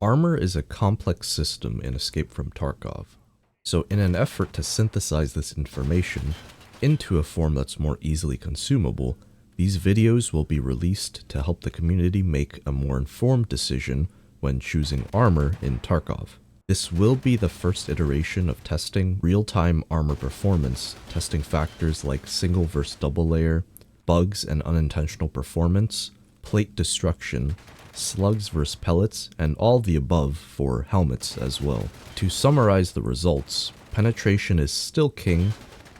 Armor is a complex system in Escape from Tarkov, so in an effort to synthesize this information into a form that's more easily consumable, these videos will be released to help the community make a more informed decision when choosing armor in Tarkov. This will be the first iteration of testing real-time armor performance, testing factors like single versus double layer, bugs and unintentional performance, plate destruction, slugs versus pellets, and all the above for helmets as well. To summarize the results, penetration is still king,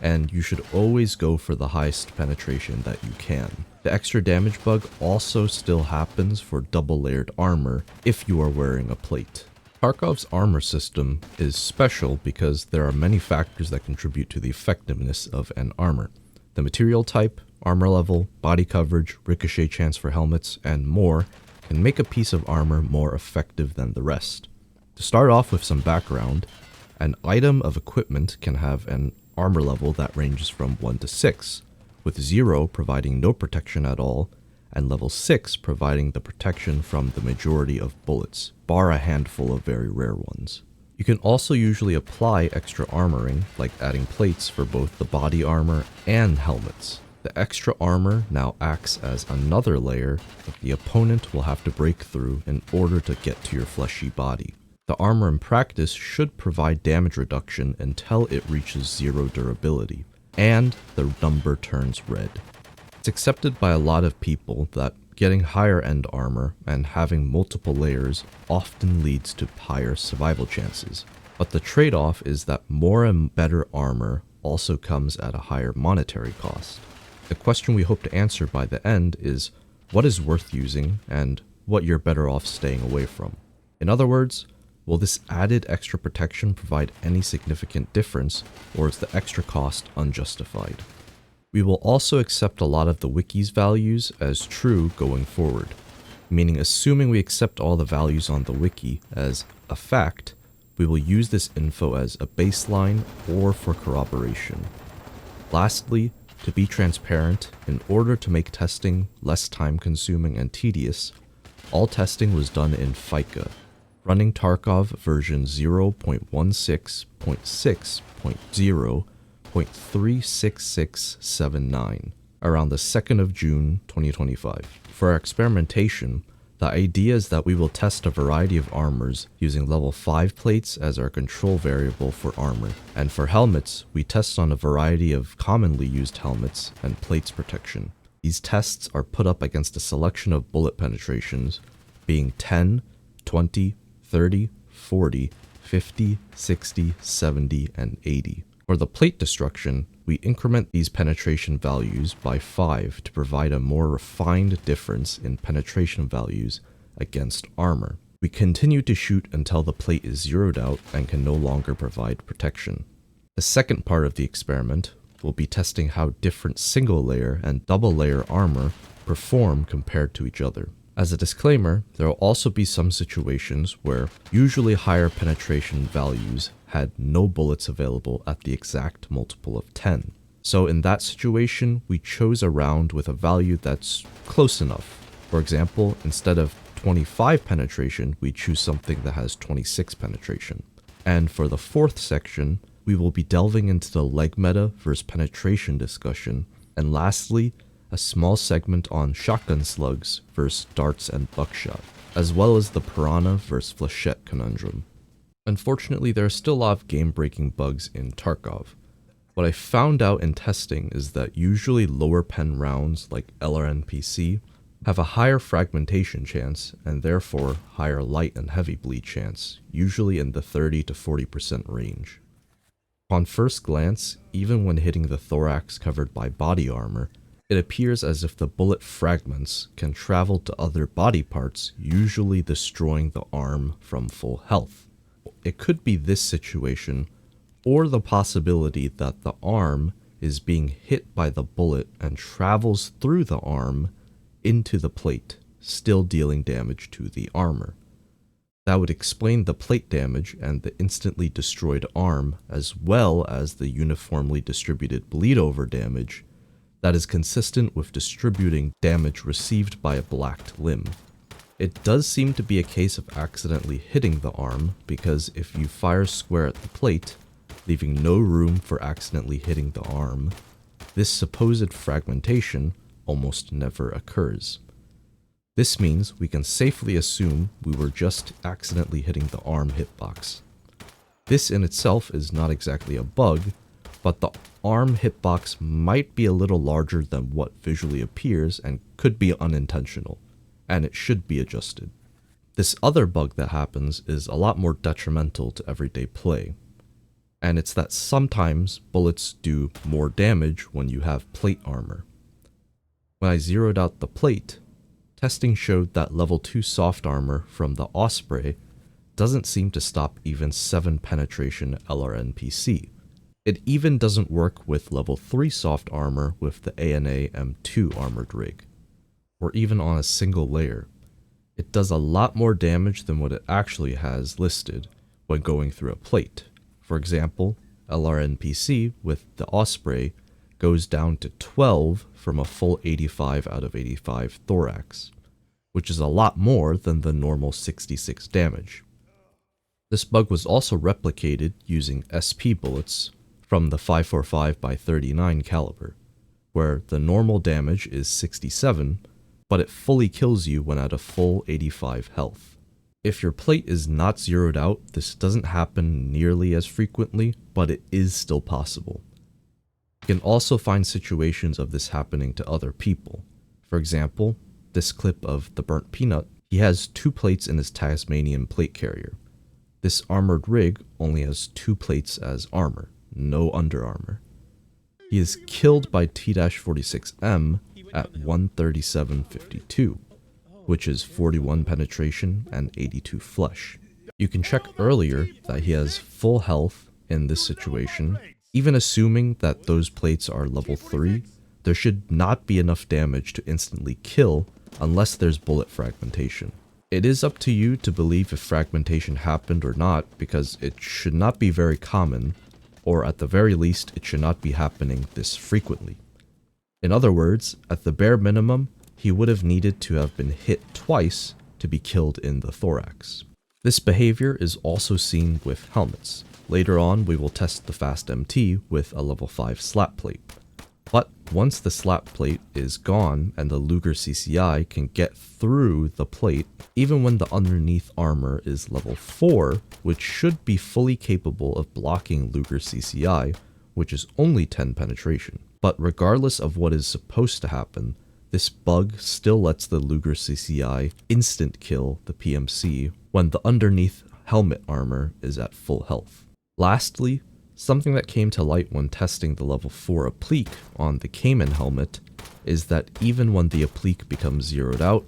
and you should always go for the highest penetration that you can. The extra damage bug also still happens for double layered armor if you are wearing a plate. Tarkov's armor system is special because there are many factors that contribute to the effectiveness of an armor. The material type, armor level, body coverage, ricochet chance for helmets, and more can make a piece of armor more effective than the rest. To start off with some background, an item of equipment can have an armor level that ranges from 1 to 6, with 0 providing no protection at all, and level 6 providing the protection from the majority of bullets, bar a handful of very rare ones. You can also usually apply extra armoring, like adding plates for both the body armor and helmets. The extra armor now acts as another layer that the opponent will have to break through in order to get to your fleshy body. The armor in practice should provide damage reduction until it reaches 0 durability, and the number turns red. It's accepted by a lot of people that getting higher end armor and having multiple layers often leads to higher survival chances, but the trade-off is that more and better armor also comes at a higher monetary cost. The question we hope to answer by the end is what is worth using and what you're better off staying away from. In other words, will this added extra protection provide any significant difference, or is the extra cost unjustified? We will also accept a lot of the wiki's values as true going forward, meaning assuming we accept all the values on the wiki as a fact, we will use this info as a baseline or for corroboration. Lastly, to be transparent, in order to make testing less time consuming and tedious, all testing was done in FICA, running Tarkov version 0.16.6.0.36679 around the 2nd of June 2025. For our experimentation, the idea is that we will test a variety of armors using level 5 plates as our control variable for armor, and for helmets, we test on a variety of commonly used helmets and plates protection. These tests are put up against a selection of bullet penetrations, being 10, 20, 30, 40, 50, 60, 70, and 80. For the plate destruction, we increment these penetration values by 5 to provide a more refined difference in penetration values against armor. We continue to shoot until the plate is zeroed out and can no longer provide protection. The second part of the experiment will be testing how different single layer and double layer armor perform compared to each other. As a disclaimer, there will also be some situations where usually higher penetration values had no bullets available at the exact multiple of 10. So in that situation, we chose a round with a value that's close enough. For example, instead of 25 penetration, we choose something that has 26 penetration. And for the fourth section, we will be delving into the leg meta versus penetration discussion. And lastly, a small segment on shotgun slugs versus darts and buckshot, as well as the Pirahna versus Flechette conundrum. Unfortunately, there are still a lot of game-breaking bugs in Tarkov. What I found out in testing is that usually lower pen rounds like LRNPC have a higher fragmentation chance and therefore higher light and heavy bleed chance, usually in the 30 to 40% range. On first glance, even when hitting the thorax covered by body armor, it appears as if the bullet fragments can travel to other body parts, usually destroying the arm from full health. It could be this situation, or the possibility that the arm is being hit by the bullet and travels through the arm into the plate, still dealing damage to the armor. That would explain the plate damage and the instantly destroyed arm, as well as the uniformly distributed bleed over damage that is consistent with distributing damage received by a blacked limb. It does seem to be a case of accidentally hitting the arm, because if you fire square at the plate, leaving no room for accidentally hitting the arm, this supposed fragmentation almost never occurs. This means we can safely assume we were just accidentally hitting the arm hitbox. This in itself is not exactly a bug, but the arm hitbox might be a little larger than what visually appears and could be unintentional, and it should be adjusted. This other bug that happens is a lot more detrimental to everyday play, and it's that sometimes bullets do more damage when you have plate armor. When I zeroed out the plate, testing showed that level 2 soft armor from the Osprey doesn't seem to stop even 7 penetration LRNPC. It even doesn't work with level 3 soft armor with the ANA M2 armored rig, or even on a single layer. It does a lot more damage than what it actually has listed when going through a plate. For example, LRNPC with the Osprey goes down to 12 from a full 85 out of 85 thorax, which is a lot more than the normal 66 damage. This bug was also replicated using SP bullets from the 545x39 caliber, where the normal damage is 67, but it fully kills you when at a full 85 health. If your plate is not zeroed out, this doesn't happen nearly as frequently, but it is still possible. You can also find situations of this happening to other people. For example, this clip of the Burnt Peanut, he has 2 plates in his Tasmanian plate carrier. This armored rig only has 2 plates as armor, no under armor. He is killed by T-46M at 137.52, which is 41 penetration and 82 flesh. You can check earlier that he has full health in this situation. Even assuming that those plates are level 3, there should not be enough damage to instantly kill unless there's bullet fragmentation. It is up to you to believe if fragmentation happened or not, because it should not be very common, or at the very least it should not be happening this frequently. In other words, at the bare minimum, he would have needed to have been hit twice to be killed in the thorax. This behavior is also seen with helmets. Later on, we will test the Fast MT with a level 5 slap plate. But once the slap plate is gone and the Luger CCI can get through the plate, even when the underneath armor is level 4, which should be fully capable of blocking Luger CCI, which is only 10 penetration. But regardless of what is supposed to happen, this bug still lets the Luger CCI instant kill the PMC when the underneath helmet armor is at full health. Lastly, something that came to light when testing the level 4 applique on the Cayman helmet is that even when the applique becomes zeroed out,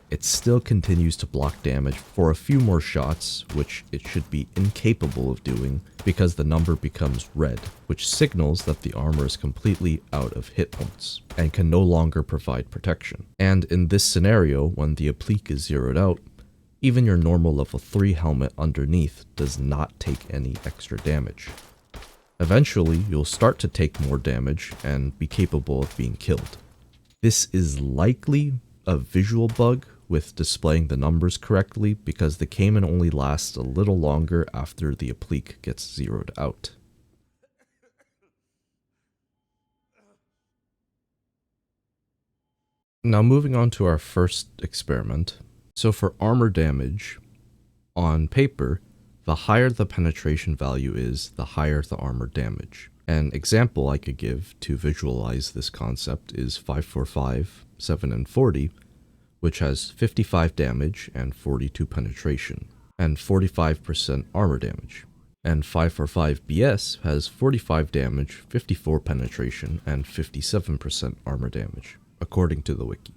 it still continues to block damage for a few more shots, which it should be incapable of doing because the number becomes red, which signals that the armor is completely out of hit points and can no longer provide protection. And in this scenario, when the applique is zeroed out, even your normal level 3 helmet underneath does not take any extra damage. Eventually, you'll start to take more damage and be capable of being killed. This is likely a visual bug with displaying the numbers correctly because the Cayman only lasts a little longer after the applique gets zeroed out. Now moving on to our first experiment. So for armor damage, on paper, the higher the penetration value is, the higher the armor damage. An example I could give to visualize this concept is 545, 7 and 40, which has 55 damage and 42 penetration, and 45% armor damage. And 545 BS has 45 damage, 54 penetration, and 57% armor damage, according to the wiki.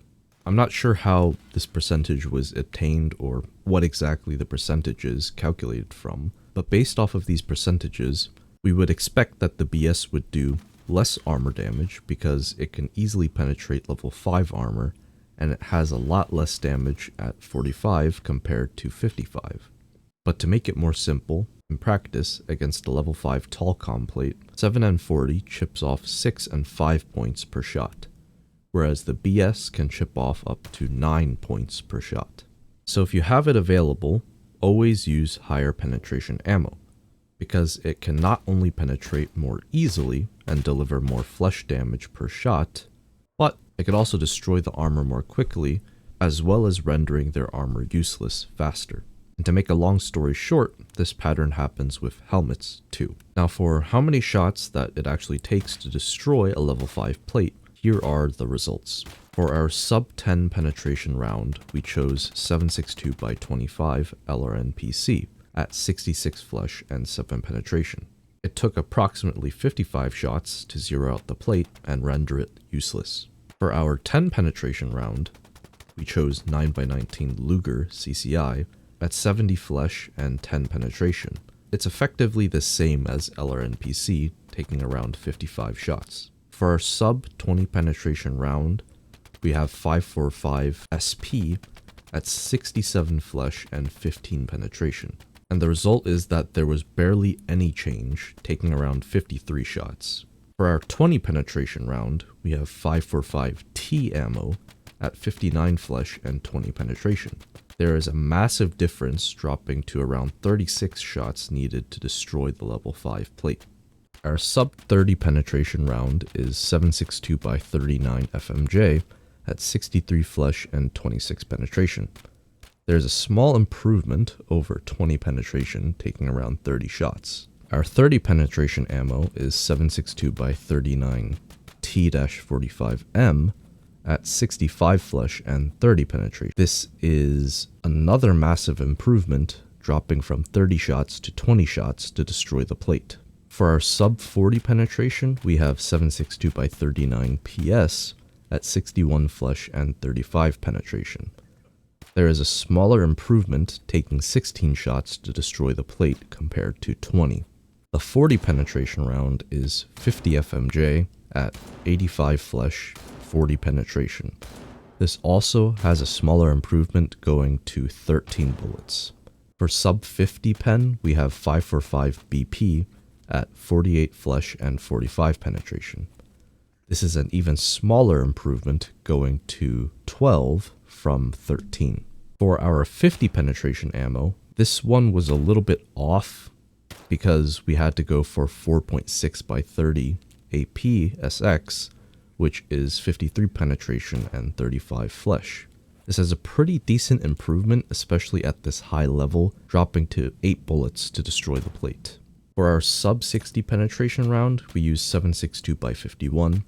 I'm not sure how this percentage was obtained or what exactly the percentage is calculated from, but based off of these percentages, we would expect that the BS would do less armor damage because it can easily penetrate level 5 armor, and it has a lot less damage at 45 compared to 55. But to make it more simple, in practice, against a level 5 Talcom plate, 7 and 40 chips off 6 and 5 points per shot, whereas the BS can chip off up to 9 points per shot. So if you have it available, always use higher penetration ammo, because it can not only penetrate more easily and deliver more flesh damage per shot, but it can also destroy the armor more quickly, as well as rendering their armor useless faster. And to make a long story short, this pattern happens with helmets too. Now for how many shots that it actually takes to destroy a level 5 plate, here are the results. For our sub 10 penetration round, we chose 762x25 LRNPC at 66 flesh and 7 penetration. It took approximately 55 shots to zero out the plate and render it useless. For our 10 penetration round, we chose 9x19 Luger CCI at 70 flesh and 10 penetration. It's effectively the same as LRNPC, taking around 55 shots. For our sub 20 penetration round, we have 545 SP at 67 flesh and 15 penetration. And the result is that there was barely any change, taking around 53 shots. For our 20 penetration round, we have 545 T ammo at 59 flesh and 20 penetration. There is a massive difference, dropping to around 36 shots needed to destroy the level 5 plate. Our sub 30 penetration round is 762x39 FMJ at 63 flesh and 26 penetration. There's a small improvement over 20 penetration, taking around 30 shots. Our 30 penetration ammo is 762x39 T-45M at 65 flesh and 30 penetration. This is another massive improvement, dropping from 30 shots to 20 shots to destroy the plate. For our sub 40 penetration, we have 762x39 PS at 61 flesh and 35 penetration. There is a smaller improvement, taking 16 shots to destroy the plate compared to 20. The 40 penetration round is 50 FMJ at 85 flesh, 40 penetration. This also has a smaller improvement, going to 13 bullets. For sub 50 pen, we have 545 BP at 48 flesh and 45 penetration. This is an even smaller improvement, going to 12 from 13. For our 50 penetration ammo, this one was a little bit off because we had to go for 4.6x30 AP SX, which is 53 penetration and 35 flesh. This has a pretty decent improvement, especially at this high level, dropping to 8 bullets to destroy the plate. For our sub 60 penetration round, we use 762x51,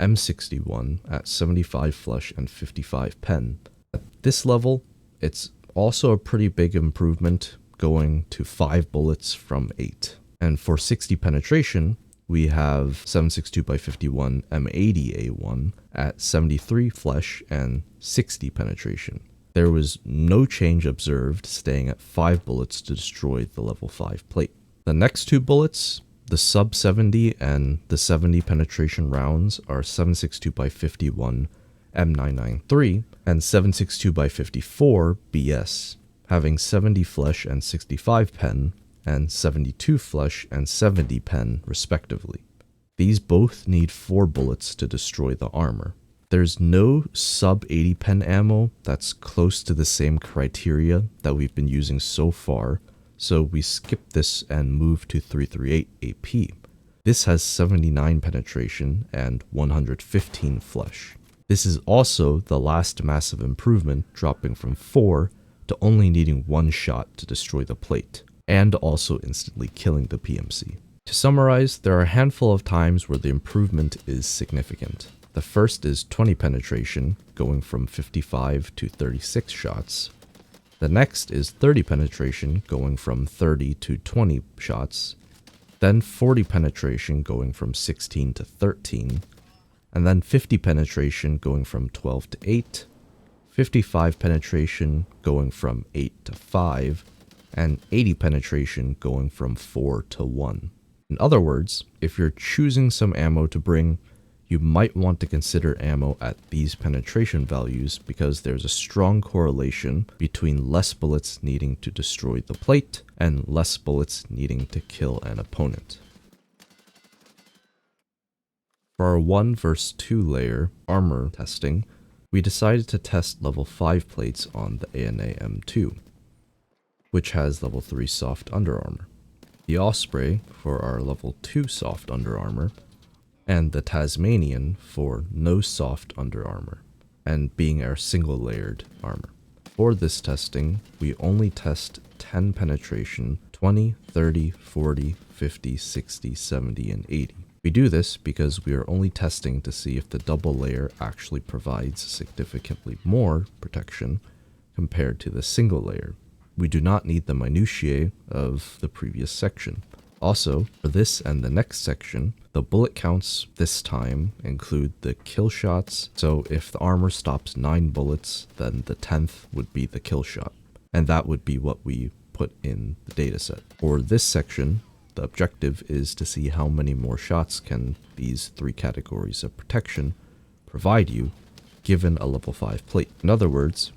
M61 at 75 flesh and 55 pen. At this level, it's also a pretty big improvement, going to 5 bullets from 8. And for 60 penetration, we have 762x51 M80A1 at 73 flesh and 60 penetration. There was no change observed, staying at 5 bullets to destroy the level 5 plate. The next 2 bullets, the sub 70 and the 70 penetration rounds, are 762x51 M993 and 762x54 BS, having 70 flesh and 65 pen, and 72 flesh and 70 pen respectively. These both need 4 bullets to destroy the armor. There's no sub 80 pen ammo that's close to the same criteria that we've been using so far, so we skip this and move to 338 AP. This has 79 penetration and 115 flesh. This is also the last massive improvement, dropping from 4 to only needing 1 shot to destroy the plate, and also instantly killing the PMC. To summarize, there are a handful of times where the improvement is significant. The first is 20 penetration, going from 55 to 36 shots. The next is 30 penetration, going from 30 to 20 shots. Then 40 penetration, going from 16 to 13. And then 50 penetration, going from 12 to 8. 55 penetration, going from 8 to 5. And 80 penetration, going from 4 to 1. In other words, if you're choosing some ammo to bring, you might want to consider ammo at these penetration values, because there's a strong correlation between less bullets needing to destroy the plate and less bullets needing to kill an opponent. For our 1 vs 2 layer armor testing, we decided to test level 5 plates on the ANA M2, which has level 3 soft underarmor, the Osprey for our level 2 soft underarmor, and the Tasmanian for no soft underarmor, and being our single layered armor. For this testing, we only test 10 penetration, 20, 30, 40, 50, 60, 70, and 80. We do this because we are only testing to see if the double layer actually provides significantly more protection compared to the single layer. We do not need the minutiae of the previous section. Also, for this and the next section, the bullet counts this time include the kill shots, so if the armor stops 9 bullets, then the 10th would be the kill shot, and that would be what we put in the dataset. For this section, the objective is to see how many more shots can these 3 categories of protection provide you given a level 5 plate. In other words,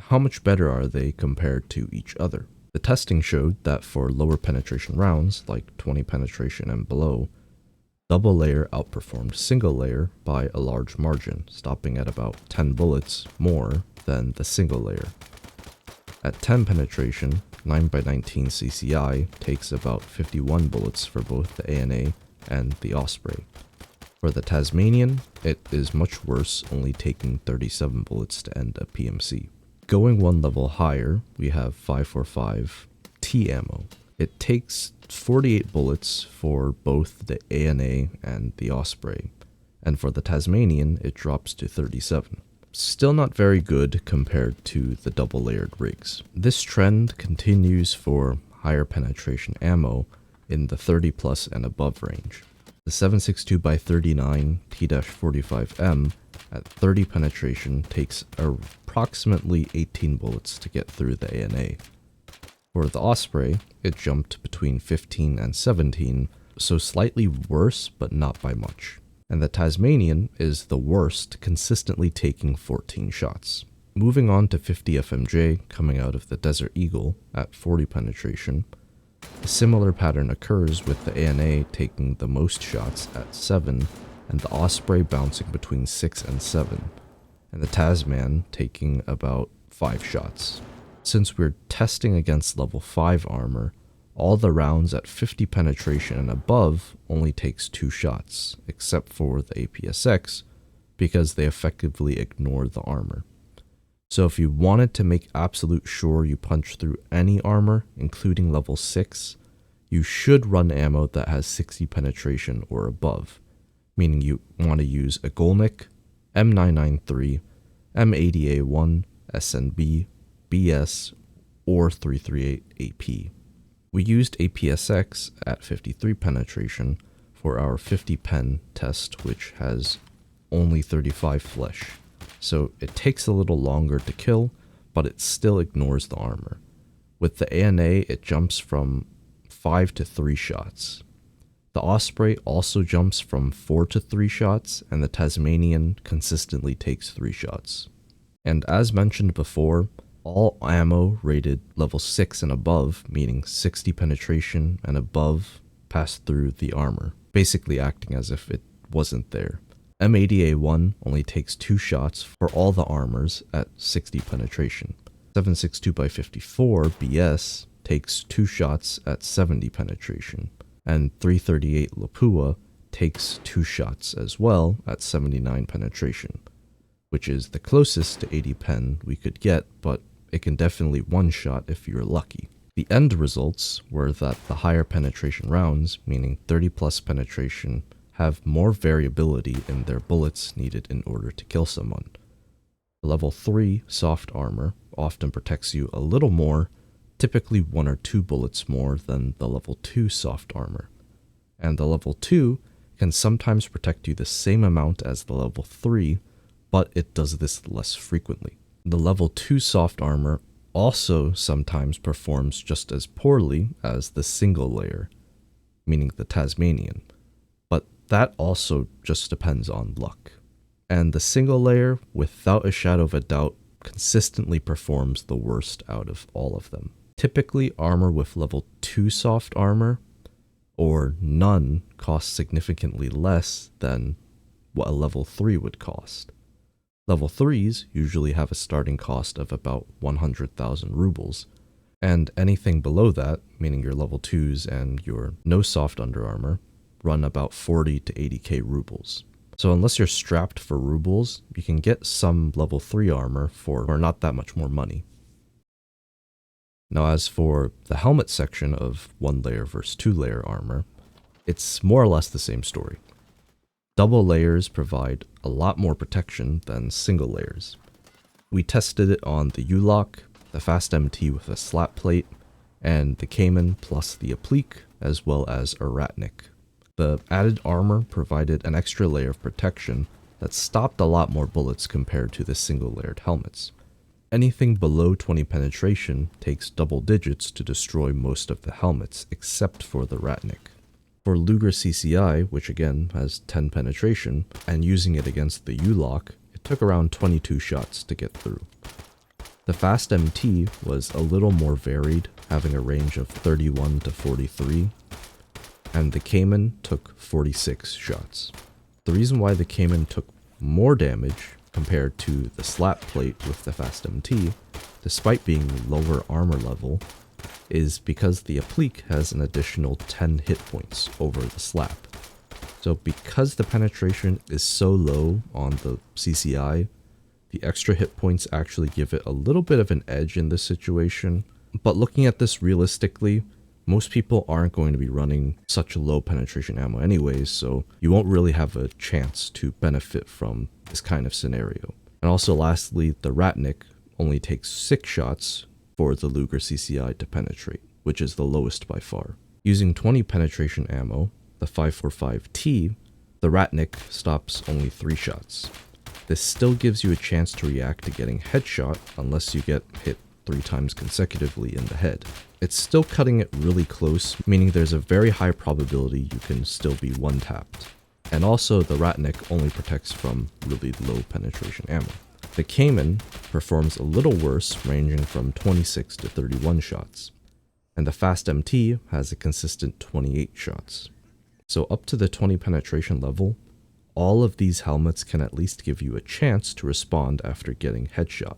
how much better are they compared to each other? The testing showed that for lower penetration rounds, like 20 penetration and below, double layer outperformed single layer by a large margin, stopping at about 10 bullets more than the single layer. At 10 penetration, 9x19 CCI takes about 51 bullets for both the ANA and the Osprey. For the Tasmanian, it is much worse, only taking 37 bullets to end a PMC. Going one level higher, we have 545 T ammo. It takes 48 bullets for both the ANA and the Osprey, and for the Tasmanian, it drops to 37. Still not very good compared to the double layered rigs. This trend continues for higher penetration ammo in the 30 plus and above range. The 7.62x39 T-45M at 30 penetration takes approximately 18 bullets to get through the ANA. For the Osprey, it jumped between 15 and 17, so slightly worse but not by much. And the Tasmanian is the worst, consistently taking 14 shots. Moving on to 50 FMJ coming out of the Desert Eagle at 40 penetration, a similar pattern occurs with the ANA taking the most shots at 7, and the Osprey bouncing between 6 and 7, and the Tasman taking about 5 shots. Since we're testing against level 5 armor, all the rounds at 50 penetration and above only takes 2 shots, except for the APSX, because they effectively ignore the armor. So if you wanted to make absolute sure you punch through any armor, including level 6, you should run ammo that has 60 penetration or above, meaning you want to use a Golnik, M993, M80A1, SNB, BS, or 338 AP. We used APSX at 53 penetration for our 50 pen test, which has only 35 flesh. So it takes a little longer to kill, but it still ignores the armor. With the ANA, it jumps from 5 to 3 shots. The Osprey also jumps from 4 to 3 shots, and the Tasmanian consistently takes 3 shots. And as mentioned before, all ammo rated level 6 and above, meaning 60 penetration and above, pass through the armor, basically acting as if it wasn't there. M80A1 only takes 2 shots for all the armors at 60 penetration. 7.62x54 BS takes 2 shots at 70 penetration, and 338 Lapua takes 2 shots as well at 79 penetration, which is the closest to 80 pen we could get, but it can definitely one-shot if you're lucky. The end results were that the higher penetration rounds, meaning 30 plus penetration, have more variability in their bullets needed in order to kill someone. The level 3 soft armor often protects you a little more, typically 1 or 2 bullets more than the level 2 soft armor. And the level 2 can sometimes protect you the same amount as the level 3, but it does this less frequently. The level 2 soft armor also sometimes performs just as poorly as the single layer, meaning the Tasmanian, but that also just depends on luck. And the single layer, without a shadow of a doubt, consistently performs the worst out of all of them. Typically, armor with level 2 soft armor, or none, costs significantly less than what a level 3 would cost. Level 3s usually have a starting cost of about 100,000 rubles, and anything below that, meaning your level 2s and your no soft underarmor, run about 40 to 80k rubles. So unless you're strapped for rubles, you can get some level 3 armor for not that much more money. Now as for the helmet section of 1 layer versus 2 layer armor, it's more or less the same story. Double layers provide a lot more protection than single layers. We tested it on the U-Lock, the Fast MT with a slap plate, and the Cayman plus the Applique, as well as a Ratnik. The added armor provided an extra layer of protection that stopped a lot more bullets compared to the single layered helmets. Anything below 20 penetration takes double digits to destroy most of the helmets, except for the Ratnik. For Luger CCI, which again has 10 penetration, and using it against the U-Lock, it took around 22 shots to get through. The Fast MT was a little more varied, having a range of 31 to 43, and the Cayman took 46 shots. The reason why the Cayman took more damage compared to the slap plate with the Fast MT, despite being lower armor level, is because the Applique has an additional 10 hit points over the slap. So because the penetration is so low on the CCI, the extra hit points actually give it a little bit of an edge in this situation. But looking at this realistically, most people aren't going to be running such low penetration ammo anyways, so you won't really have a chance to benefit from this kind of scenario. And also lastly, the Ratnik only takes 6 shots for the Luger CCI to penetrate, which is the lowest by far. Using 20 penetration ammo, the 545T, the Ratnik stops only 3 shots. This still gives you a chance to react to getting headshot unless you get hit 3 times consecutively in the head. It's still cutting it really close, meaning there's a very high probability you can still be one-tapped. And also the Ratnik only protects from really low penetration ammo. The Cayman performs a little worse, ranging from 26 to 31 shots, and the Fast MT has a consistent 28 shots. So up to the 20 penetration level, all of these helmets can at least give you a chance to respond after getting headshot.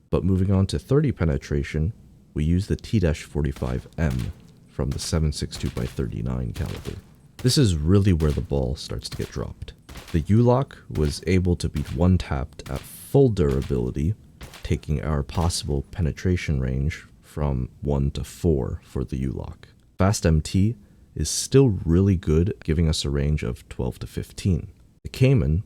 But moving on to 30 penetration, we use the T-45M from the 7.62x39 caliber. This is really where the ball starts to get dropped. The U-Lock was able to be one-tapped at full durability, taking our possible penetration range from 1 to 4 for the U-Lock. Fast MT is still really good, giving us a range of 12 to 15. The Cayman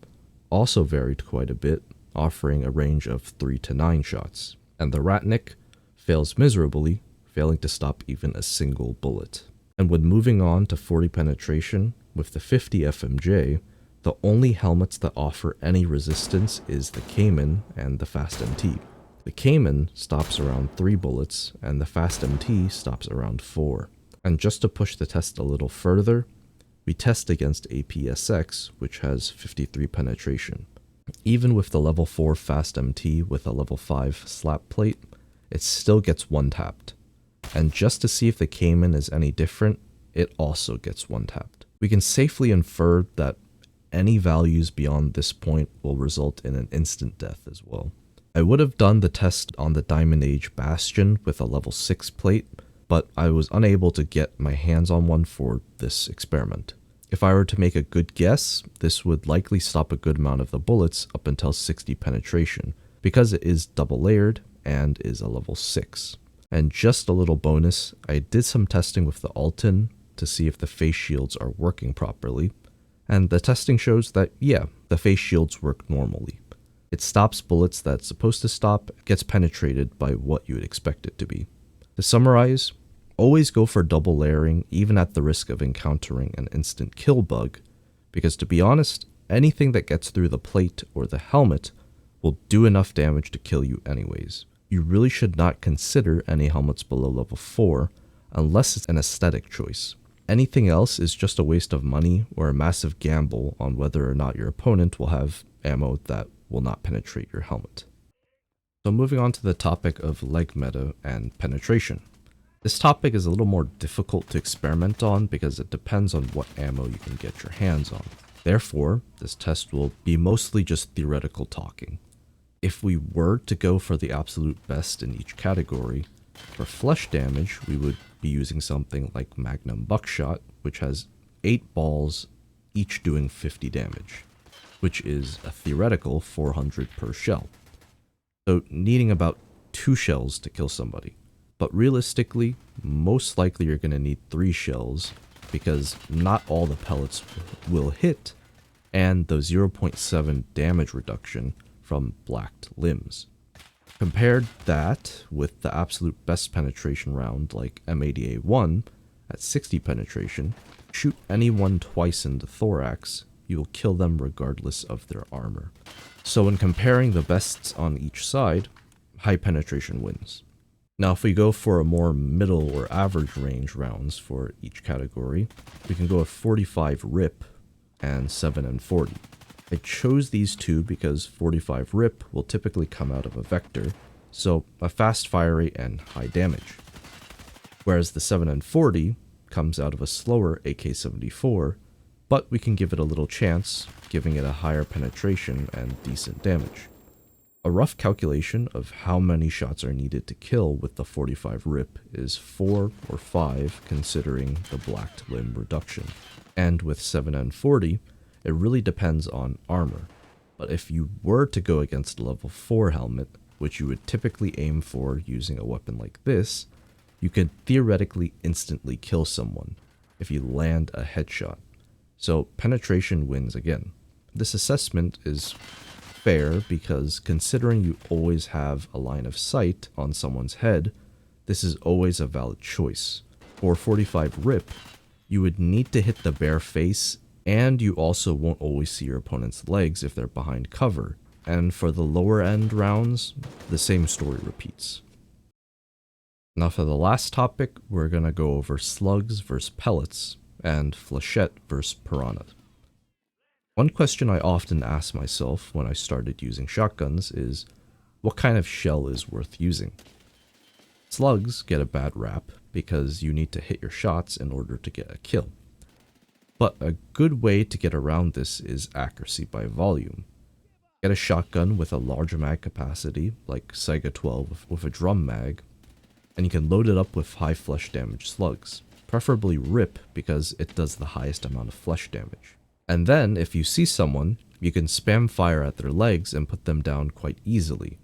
also varied quite a bit, offering a range of 3 to 9 shots, and the Ratnik fails miserably, failing to stop even a single bullet. And when moving on to 40 penetration, with the 50 FMJ, the only helmets that offer any resistance is the Cayman and the Fast MT. The Cayman stops around 3 bullets, and the Fast MT stops around 4. And just to push the test a little further, we test against APSX, which has 53 penetration. Even with the level 4 Fast MT with a level 5 slap plate, it still gets one-tapped. And just to see if the Cayman is any different, it also gets one-tapped. We can safely infer that any values beyond this point will result in an instant death as well. I would have done the test on the Diamond Age Bastion with a level 6 plate, but I was unable to get my hands on one for this experiment. If I were to make a good guess, this would likely stop a good amount of the bullets up until 60 penetration, because it is double layered and is a level 6. And just a little bonus, I did some testing with the Alton to see if the face shields are working properly, and the testing shows that, yeah, the face shields work normally. It stops bullets that it's supposed to stop, gets penetrated by what you would expect it to be. To summarize, always go for double layering, even at the risk of encountering an instant kill bug, because to be honest, anything that gets through the plate or the helmet will do enough damage to kill you anyways. You really should not consider any helmets below level 4 unless it's an aesthetic choice. Anything else is just a waste of money or a massive gamble on whether or not your opponent will have ammo that will not penetrate your helmet. So moving on to the topic of leg meta and penetration. This topic is a little more difficult to experiment on because it depends on what ammo you can get your hands on. Therefore, this test will be mostly just theoretical talking. If we were to go for the absolute best in each category, for flesh damage, we would be using something like Magnum Buckshot, which has 8 balls, each doing 50 damage, which is a theoretical 400 per shell. So needing about 2 shells to kill somebody. But realistically, most likely you're going to need 3 shells, because not all the pellets will hit, and the 0.7 damage reduction from blacked limbs. Compared that with the absolute best penetration round like M80A1 at 60 penetration, shoot anyone twice in the thorax, you will kill them regardless of their armor. So when comparing the bests on each side, high penetration wins. Now if we go for a more middle or average range rounds for each category, we can go with 45 RIP and 7 and 40. I chose these two because 45 RIP will typically come out of a vector, so a fast fire rate and high damage. Whereas the 7 and 40 comes out of a slower AK-74, but we can give it a little chance, giving it a higher penetration and decent damage. A rough calculation of how many shots are needed to kill with the 45 RIP is 4 or 5 considering the blacked limb reduction. And with 7 and 40, it really depends on armor, but if you were to go against a level 4 helmet, which you would typically aim for using a weapon like this, you could theoretically instantly kill someone if you land a headshot. So penetration wins again. This assessment is fair because considering you always have a line of sight on someone's head, this is always a valid choice. For 45 RIP, you would need to hit the bare face, and you also won't always see your opponent's legs if they're behind cover. And for the lower end rounds, the same story repeats. Now for the last topic, we're going to go over slugs versus pellets and flechette versus piranha. One question I often ask myself when I started using shotguns is, what kind of shell is worth using? Slugs get a bad rap because you need to hit your shots in order to get a kill. But a good way to get around this is accuracy by volume. Get a shotgun with a large mag capacity, like Saiga 12 with a drum mag, and you can load it up with high flesh damage slugs, preferably RIP because it does the highest amount of flesh damage. And then, if you see someone, you can spam fire at their legs and put them down quite easily.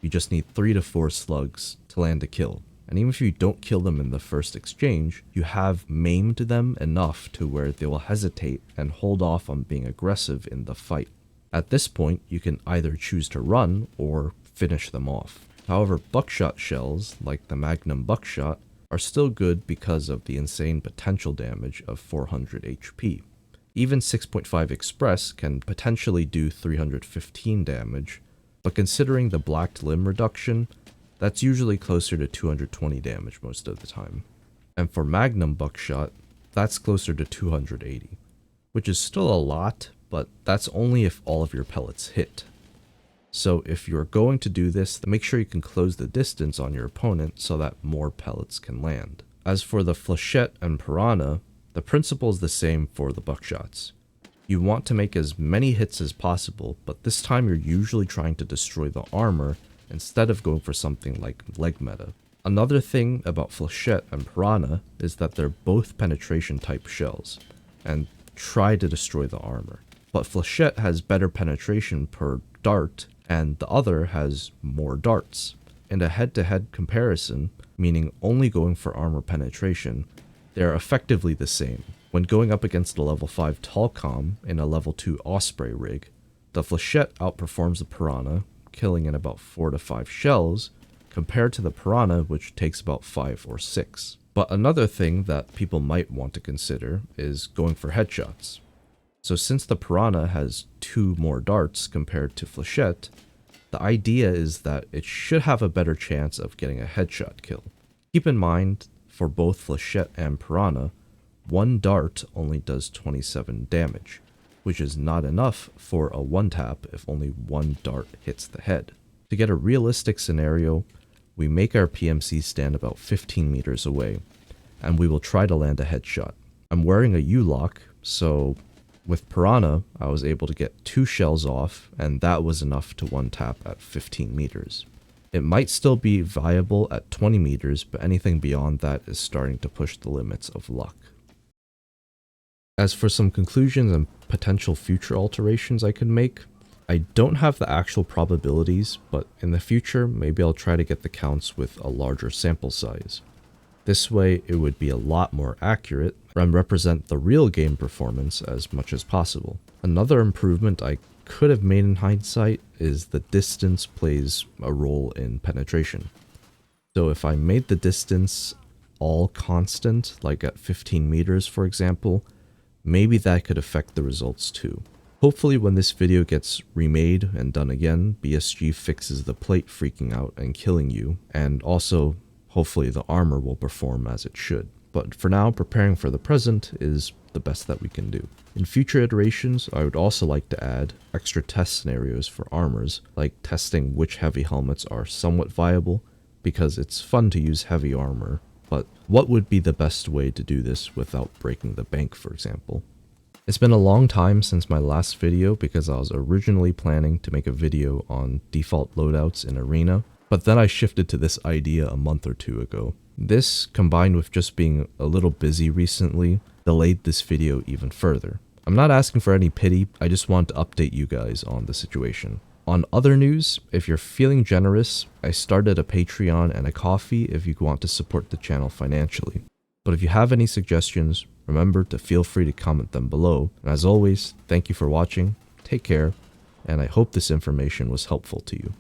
You just need 3 to 4 slugs to land a kill. And even if you don't kill them in the first exchange, you have maimed them enough to where they will hesitate and hold off on being aggressive in the fight. At this point, you can either choose to run or finish them off. However, buckshot shells, like the Magnum Buckshot, are still good because of the insane potential damage of 400 HP. Even 6.5 Express can potentially do 315 damage, but considering the blacked limb reduction, that's usually closer to 220 damage most of the time. And for Magnum Buckshot, that's closer to 280, which is still a lot, but that's only if all of your pellets hit. So if you're going to do this, make sure you can close the distance on your opponent so that more pellets can land. As for the flechette and piranha, the principle is the same for the buckshots. You want to make as many hits as possible, but this time you're usually trying to destroy the armor instead of going for something like leg meta. Another thing about flechette and piranha is that they're both penetration type shells, and try to destroy the armor. But flechette has better penetration per dart, and the other has more darts. In a head-to-head comparison, meaning only going for armor penetration, they are effectively the same. When going up against a level 5 Talcom in a level 2 Osprey rig, the flechette outperforms the piranha, killing in about 4 to 5 shells, compared to the piranha, which takes about 5 or 6. But another thing that people might want to consider is going for headshots. So since the piranha has 2 more darts compared to flechette, the idea is that it should have a better chance of getting a headshot kill. Keep in mind, for both flechette and piranha, 1 dart only does 27 damage, which is not enough for a 1-tap if only 1 dart hits the head. To get a realistic scenario, we make our PMC stand about 15 meters away, and we will try to land a headshot. I'm wearing a U-lock, so With Piranha, I was able to get 2 shells off, and that was enough to one tap at 15 meters. It might still be viable at 20 meters, but anything beyond that is starting to push the limits of luck. As for some conclusions and potential future alterations I could make, I don't have the actual probabilities, but in the future, maybe I'll try to get the counts with a larger sample size. This way, it would be a lot more accurate and represent the real game performance as much as possible. Another improvement I could have made in hindsight is the distance plays a role in penetration. So if I made the distance all constant, like at 15 meters for example, maybe that could affect the results too. Hopefully when this video gets remade and done again, BSG fixes the plate freaking out and killing you, and also hopefully the armor will perform as it should. But for now, preparing for the present is the best that we can do. In future iterations, I would also like to add extra test scenarios for armors, like testing which heavy helmets are somewhat viable, because it's fun to use heavy armor, but what would be the best way to do this without breaking the bank, for example? It's been a long time since my last video because I was originally planning to make a video on default loadouts in Arena, but then I shifted to this idea a month or 2 ago. This, combined with just being a little busy recently, delayed this video even further. I'm not asking for any pity, I just want to update you guys on the situation. On other news, if you're feeling generous, I started a Patreon and a Ko-fi if you want to support the channel financially. But if you have any suggestions, remember to feel free to comment them below. And as always, thank you for watching, take care, and I hope this information was helpful to you.